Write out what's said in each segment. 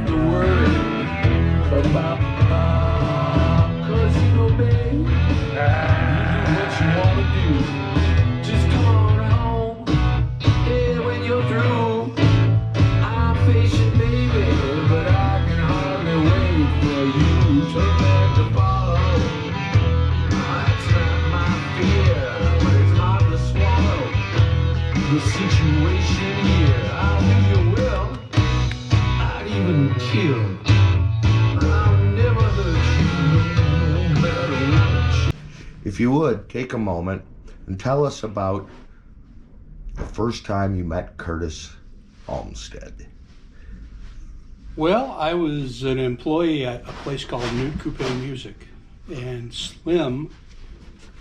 to worry about, 'cause you know, babe, you do what you wanna do. Just come on home, yeah, when you're through. I'm patient, baby, but I can hardly wait for you to learn to follow. That's not my fear, but it's hard to swallow the situation here. I'll do your will, I'd even kill. I'll never hurt you, no matter what. If you would, take a moment and tell us about the first time you met Curtis Olmsted. Well, I was an employee at a place called Nude Coupe Music, and Slim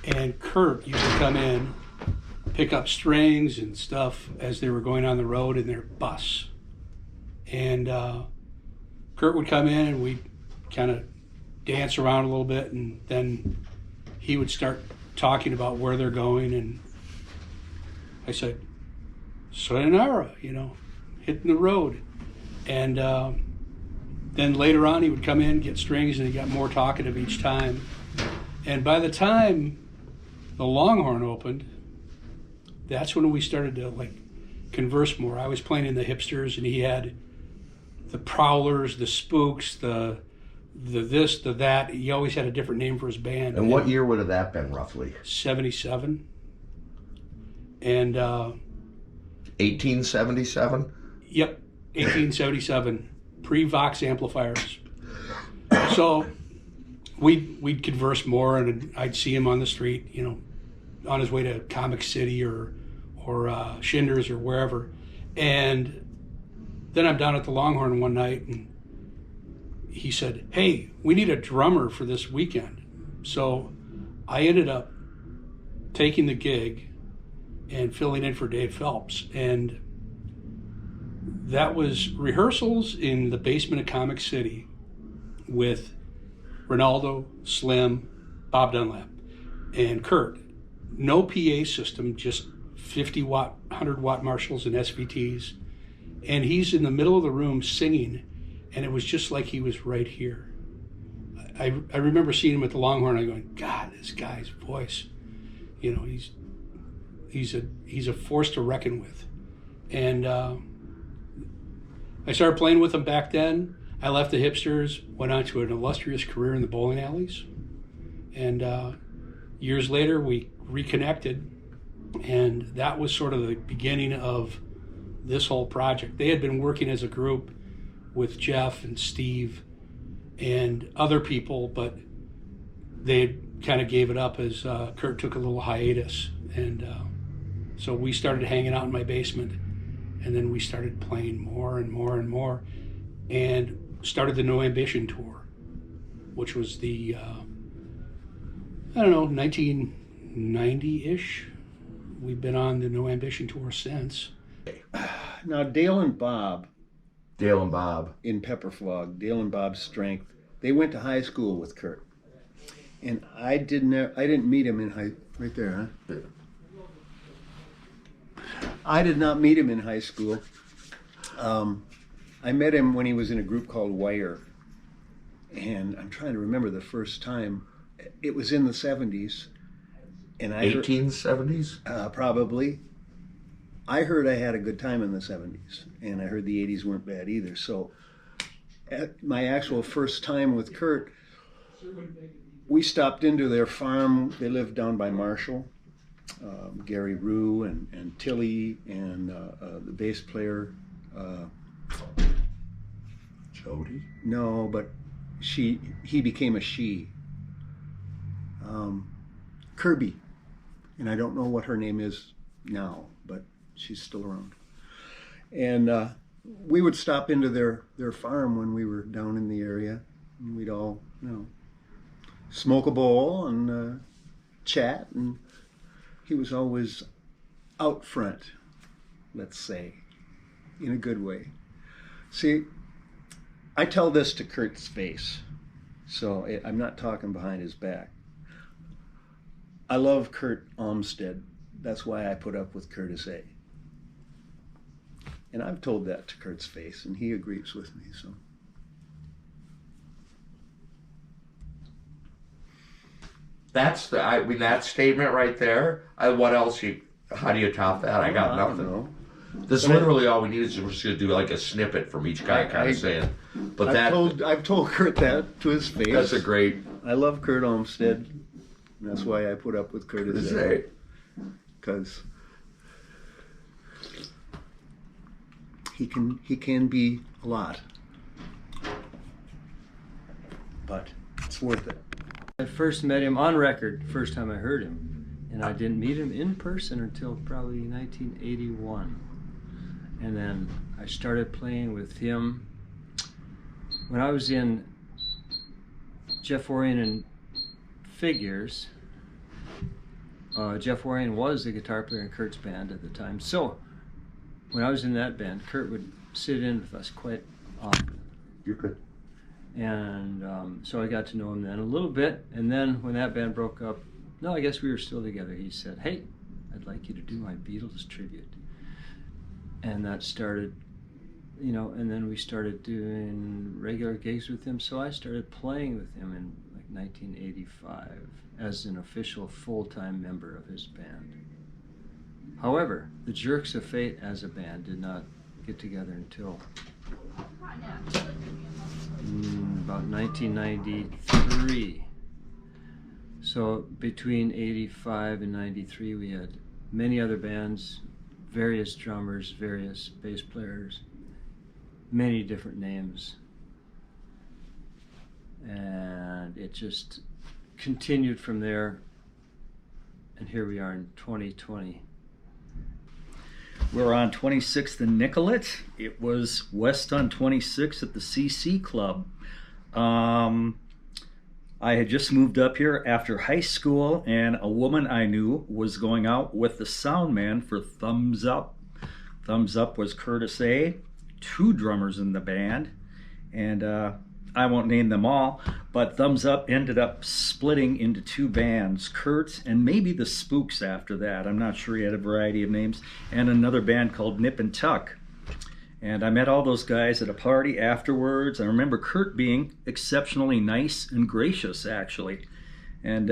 and Curt used to come in, pick up strings and stuff as they were going on the road in their bus. And Curt would come in and we'd kind of dance around a little bit, and then he would start talking about where they're going, and I said, sayonara, you know, hitting the road. And then later on he would come in, get strings, and he got more talkative each time. And by the time the Longhorn opened, that's when we started to like converse more. I was playing in the Hipsters, and he had the Prowlers, the Spooks, the this, the that. He always had a different name for his band. And what year would have that been, roughly? 77. And 1877? Yep, 1877, pre-Vox amplifiers. So we'd converse more, and I'd see him on the street, you know, on his way to Comic City or Schindler's or wherever. And then I'm down at the Longhorn one night, and he said, hey, we need a drummer for this weekend. So I ended up taking the gig and filling in for Dave Phelps. And that was rehearsals in the basement of Comic City with Ronaldo, Slim, Bob Dunlap, and Curt. No PA system, just 50 watt, 100 watt Marshalls and SVTs. And he's in the middle of the room singing, and it was just like he was right here. I remember seeing him at the Longhorn, and going, God, this guy's voice, you know, he's a force to reckon with. And I started playing with him back then. I left the Hipsters, went on to an illustrious career in the bowling alleys. And years later, we reconnected, and that was sort of the beginning of this whole project. They had been working as a group with Jeff and Steve and other people, but they kind of gave it up as Curt took a little hiatus. And so we started hanging out in my basement, and then we started playing more and more and more, and started the No Ambition tour, which was the, 1990-ish. We've been on the No Ambition tour since. Now, Dale and Bob in Pepperflog, Dale and Bob's Strength, they went to high school with Curt. And I didn't meet him in high, right there, huh? I did not meet him in high school. I met him when he was in a group called Wire. And I'm trying to remember the first time. It was in the 70s. And 1870s? Probably. I heard I had a good time in the 70s, and I heard the 80s weren't bad either. So at my actual first time with Curt, we stopped into their farm. They lived down by Marshall. Gary Rue and Tilly and the bass player. Jody? No, but he became a she. Kirby. And I don't know what her name is now, but she's still around. And we would stop into their farm when we were down in the area. And we'd all, you know, smoke a bowl and chat. And he was always out front, let's say, in a good way. See, I tell this to Curt's face, so I'm not talking behind his back. I love Curt Olmsted. That's why I put up with Curtis A. And I've told that to Curt's face, and he agrees with me. So That's I mean, that statement right there. What else how do you top that? I got don't nothing. know. This is literally all we need is we're just gonna do like a snippet from each guy kind of saying. But I've told Curt that to his face. that's a great. I love Curt Olmsted. That's why I put up with Curt as Say. because he can be a lot, but it's worth it. I first met him on record, first time I heard him, and I didn't meet him in person until probably 1981. And then I started playing with him when I was in Jeff Orion and Figures. Jeff Orion was the guitar player in Curt's band at the time. So when I was in that band, Curt would sit in with us quite often. You're good. And so I got to know him then a little bit. And then when that band broke up, no, I guess we were still together. He said, "Hey, I'd like you to do my Beatles tribute." And that started, you know, and then we started doing regular gigs with him. So I started playing with him in like 1985 as an official full-time member of his band. However, the Jerks of Fate as a band did not get together until about 1993. So between 85 and 93 we had many other bands, various drummers, various bass players, many different names, and it just continued from there, and here we are in 2020. We're on 26th and Nicollet. It was west on 26th at the CC Club. I had just moved up here after high school, and a woman I knew was going out with the sound man for Thumbs Up. Thumbs Up was Curtis A., 2 drummers in the band, and I won't name them all, but Thumbs Up ended up splitting into 2 bands, Curt and maybe the Spooks after that. I'm not sure, he had a variety of names, and another band called Nip and Tuck. And I met all those guys at a party afterwards. I remember Curt being exceptionally nice and gracious, actually. And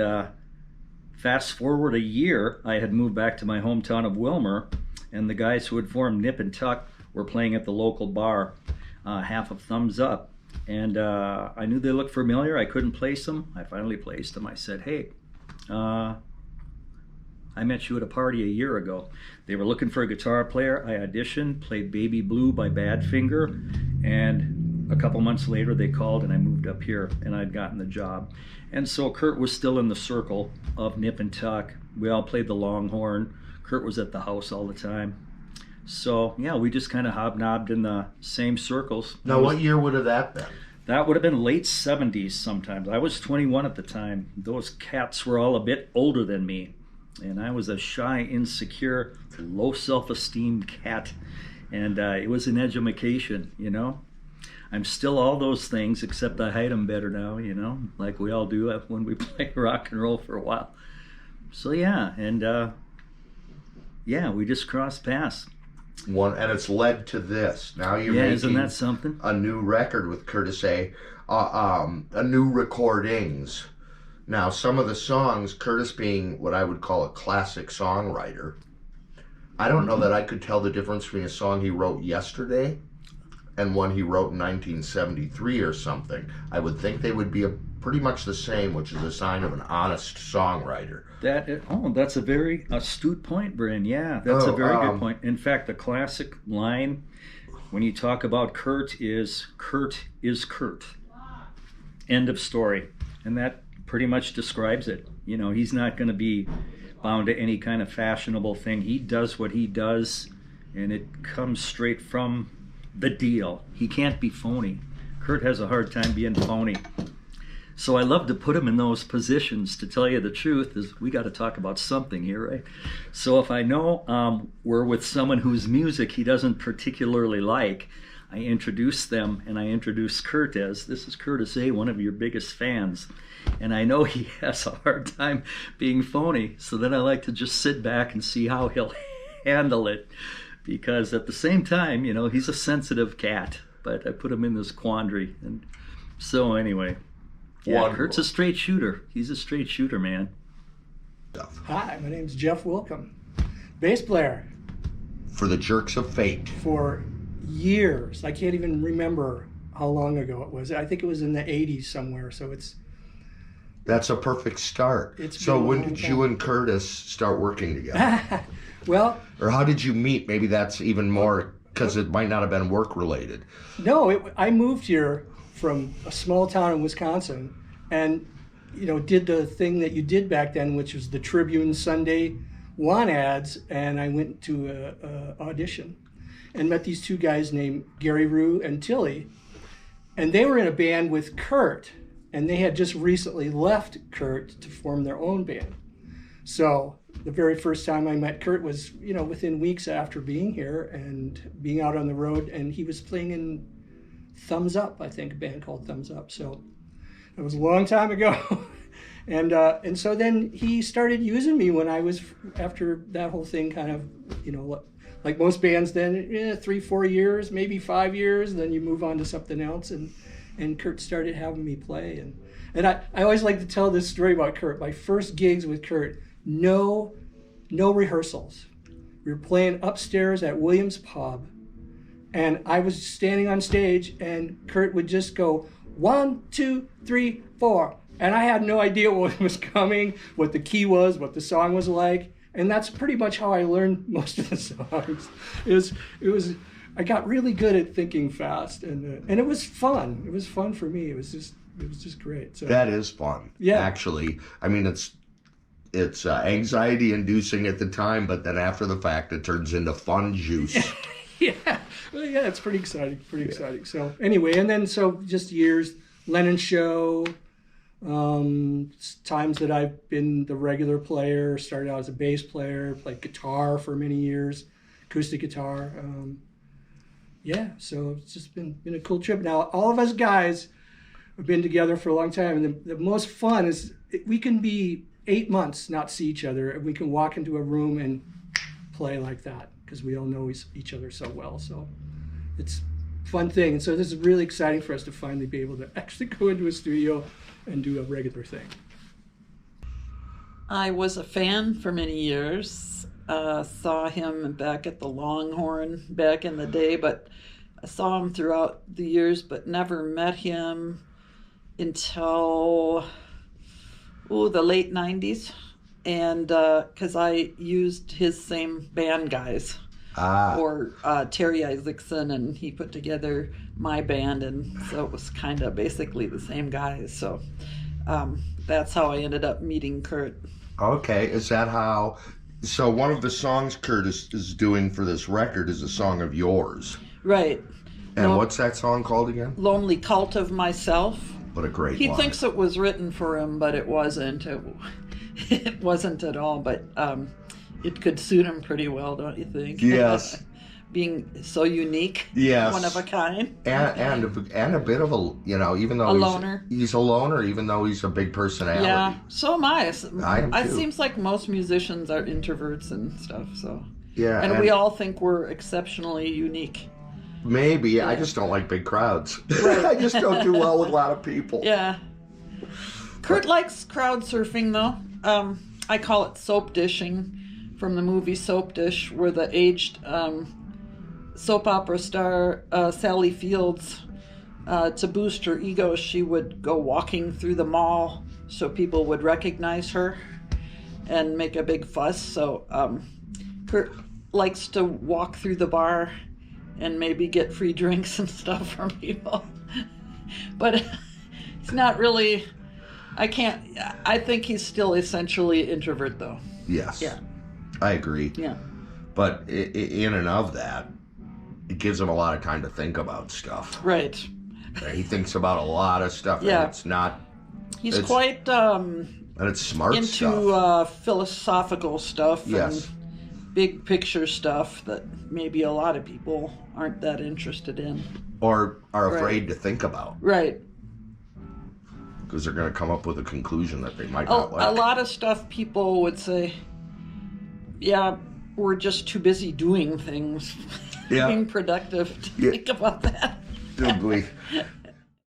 fast forward a year, I had moved back to my hometown of Willmar, and the guys who had formed Nip and Tuck were playing at the local bar, half of Thumbs Up. And I knew they looked familiar. I couldn't place them. I finally placed them. I said, "Hey, I met you at a party a year ago." They were looking for a guitar player. I auditioned, played Baby Blue by Badfinger, and a couple months later they called and I moved up here and I'd gotten the job. And so Curt was still in the circle of Nip and Tuck. We all played the Longhorn. Curt was at the house all the time. So yeah, we just kind of hobnobbed in the same circles. Now, what year would have that been? That would have been late 70s sometimes. I was 21 at the time. Those cats were all a bit older than me. And I was a shy, insecure, low self-esteem cat. And it was an education, you know. I'm still all those things, except I hide them better now, you know, like we all do when we play rock and roll for a while. So yeah, and yeah, we just crossed paths. And it's led to this. Now you're isn't making that something? a new record with Curtis A. A new recordings. Now, some of the songs, Curtis being what I would call a classic songwriter, I don't know that I could tell the difference between a song he wrote yesterday and one he wrote in 1973 or something. I would think they would be pretty much the same, which is a sign of an honest songwriter. That's a very astute point, Brynn. Yeah, that's a very good point. In fact, the classic line when you talk about Curt is Curt. End of story. And that pretty much describes it. You know, he's not going to be bound to any kind of fashionable thing. He does what he does, and it comes straight from the deal. He can't be phony. Curt has a hard time being phony. So I love to put him in those positions. To tell you the truth, is we got to talk about something here, right? So if I know we're with someone whose music he doesn't particularly like, I introduce them, and I introduce Curt as, "This is Curtis A., one of your biggest fans." And I know he has a hard time being phony, so then I like to just sit back and see how he'll handle it. Because at the same time, you know, he's a sensitive cat, but I put him in this quandary. And so anyway, Yeah, Wonderful Kurt's a straight shooter. He's a straight shooter, man. stuff. Hi, my name's Jeff WILLKOMM, bass player For the Jerks of Fate. for years. I can't even remember how long ago it was. I think it was in the 80s somewhere, so it's... That's a perfect start. It's So been a when long did time. you and Curtis start working together? Well, Or how did you meet? Maybe that's even more, because it might not have been work related. no, I moved here from a small town in Wisconsin and, you know, did the thing that you did back then, which was the Tribune Sunday want ads, and I went to a audition and met these two guys named Gary Rue and Tilly, and they were in a band with Curt, and they had just recently left Curt to form their own band. So the very first time I met Curt was, you know, within weeks after being here and being out on the road, and he was playing in Thumbs Up, I think, a band called Thumbs Up. So it was a long time ago. And so then he started using me when I was, after that whole thing kind of, you know, like most bands then, 3-4 years, maybe 5 years, then you move on to something else. And Curt started having me play. And I always like to tell this story about Curt. My first gigs with Curt, no rehearsals. We were playing upstairs at Williams Pub, and I was standing on stage, and Curt would just go 1, 2, 3, 4, and I had no idea what was coming, what the key was, what the song was like, and that's pretty much how I learned most of the songs. It was I got really good at thinking fast, and it was fun. It was fun for me. It was just great. So That is fun. Yeah. Actually, I mean, it's anxiety inducing at the time, but then after the fact, it turns into fun juice. yeah, well, yeah, it's pretty exciting. Pretty exciting. So anyway, and then so just years, Lennon Show. Times that I've been the regular player. Started out as a bass player, played guitar for many years, acoustic guitar. Yeah, so it's just been a cool trip. Now all of us guys have been together for a long time, and the most fun is we can be 8 months not see each other, and we can walk into a room and play like that because we all know each other so well. So it's a fun thing, and so this is really exciting for us to finally be able to actually go into a studio and do a regular thing. I was a fan for many years. Saw him back at the Longhorn back in the day, but I saw him throughout the years, but never met him until the late 90s. And because I used his same band guys. Or Terry ISACHSEN, and he put together my band, and so it was kind of basically the same guys. So that's how I ended up meeting Curt. Okay, is that how? So one of the songs Curt is doing for this record is a song of yours. Right. And what's that song called again? Lonely Cult of Myself. What a great He line. thinks it was written for him, but it wasn't. It wasn't at all, but it could suit him pretty well, don't you think? Yes. Being so unique. Yes. One of a kind. And a bit of a, you know, even though A loner. He's a loner, even though he's a big personality. Yeah, so am I. I am too. It seems like most musicians are introverts and stuff, so. Yeah. And we all think we're exceptionally unique. Maybe. I just don't like big crowds. I just don't do well with a lot of people. Yeah. Curt likes crowd surfing, though. I call it soap dishing, from the movie Soap Dish, where the aged soap opera star Sally Fields, to boost her ego, she would go walking through the mall so people would recognize her and make a big fuss. So Curt likes to walk through the bar and maybe get free drinks and stuff from people. But he's not really, I think he's still essentially introvert, though. Yes. Yeah. I agree. Yeah. But in and of that, it gives him a lot of time to think about stuff. Right. He thinks about a lot of stuff. Yeah. And it's not. He's It's- quite And it's smart into stuff. philosophical stuff Yes. and big picture stuff that maybe a lot of people aren't that interested in. Or are Right. afraid to think about. Right. Because they're going to come up with a conclusion that they might A, not like. a lot of stuff people would say, yeah, we're just too busy doing things, Yeah. being productive to Yeah. think about that. Ugly.